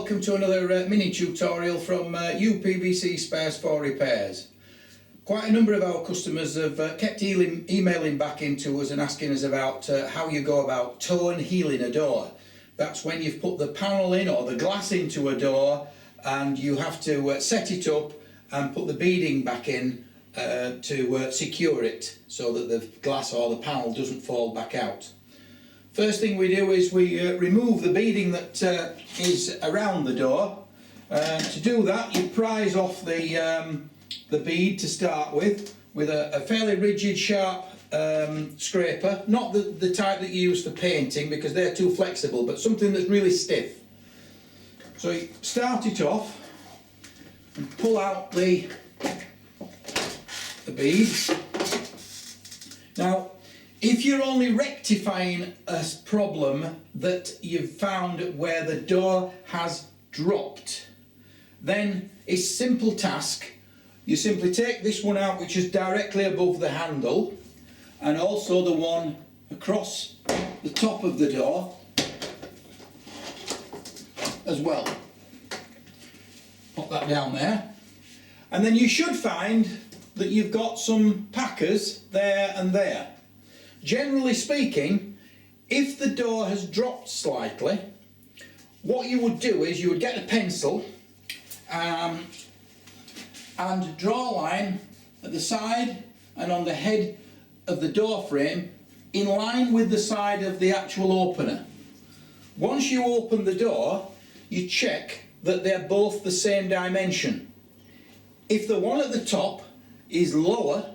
welcome to another mini tutorial from Upvc Spares for Repairs. Quite a number of our customers have kept emailing back into us and asking us about how you go about toe and healing a door. That's when you've put the panel in or the glass into a door and you have to set it up and put the beading back in to secure it so that the glass or the panel doesn't fall back out. First thing we do is we remove the beading that is around the door. To do that, you prise off the bead to start with a fairly rigid, sharp scraper. Not the type that you use for painting because they're too flexible, but something that's really stiff. So you start it off and pull out the bead. Now, if you're only rectifying a problem that you've found where the door has dropped, then it's a simple task. You simply take this one out, which is directly above the handle, and also the one across the top of the door as well. Pop that down there, and then you should find that you've got some packers there and there. Generally speaking, if the door has dropped slightly, what you would do is you would get a pencil and draw a line at the side and on the head of the door frame in line with the side of the actual opener. Once you open the door, you check that they're both the same dimension. If the one at the top is lower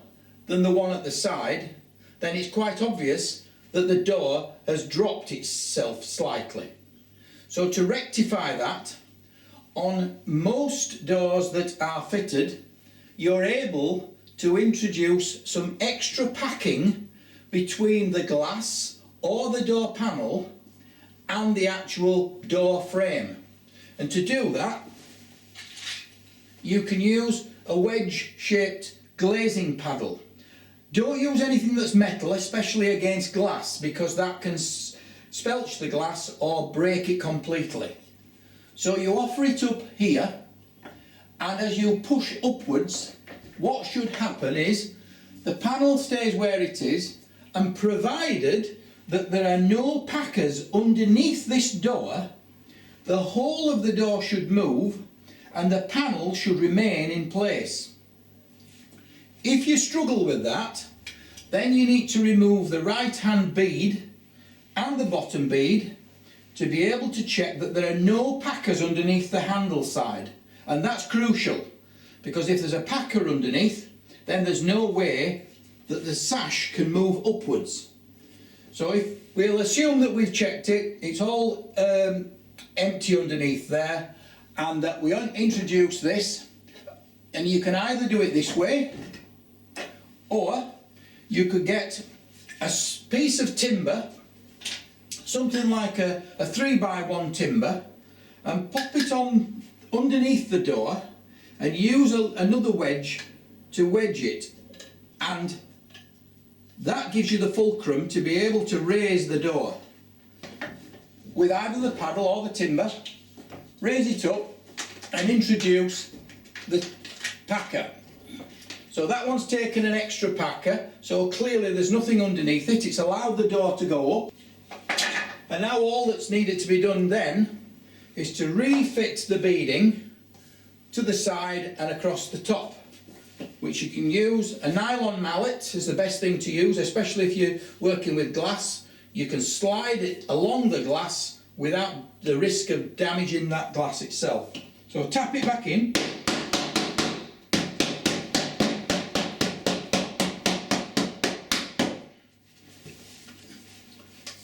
than the one at the side, then it's quite obvious that the door has dropped itself slightly. So to rectify that, on most doors that are fitted, you're able to introduce some extra packing between the glass or the door panel and the actual door frame. And to do that, you can use a wedge-shaped glazing paddle. Don't use anything that's metal, especially against glass, because that can spelch the glass or break it completely. So you offer it up here, and as you push upwards, what should happen is the panel stays where it is, and provided that there are no packers underneath this door, the whole of the door should move and the panel should remain in place. If you struggle with that, then you need to remove the right hand bead and the bottom bead to be able to check that there are no packers underneath the handle side. And that's crucial, because if there's a packer underneath, then there's no way that the sash can move upwards. So if we'll assume that we've checked it, it's all empty underneath there, and that we introduce this, and you can either do it this way, or you could get a piece of timber, something like a 3x1 timber, and pop it on underneath the door and use another wedge to wedge it, and that gives you the fulcrum to be able to raise the door with either the paddle or the timber. Raise it up and introduce the packer. So that one's taken an extra packer, so clearly there's nothing underneath it. It's allowed the door to go up. And now all that's needed to be done then is to refit the beading to the side and across the top, which you can use. A nylon mallet is the best thing to use, especially if you're working with glass. You can slide it along the glass without the risk of damaging that glass itself. So tap it back in.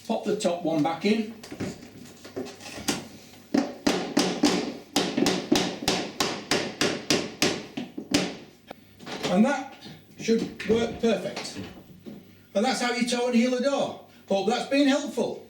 Pop the top one back in. And that should work perfect. And that's how you toe and heal a door. Hope that's been helpful.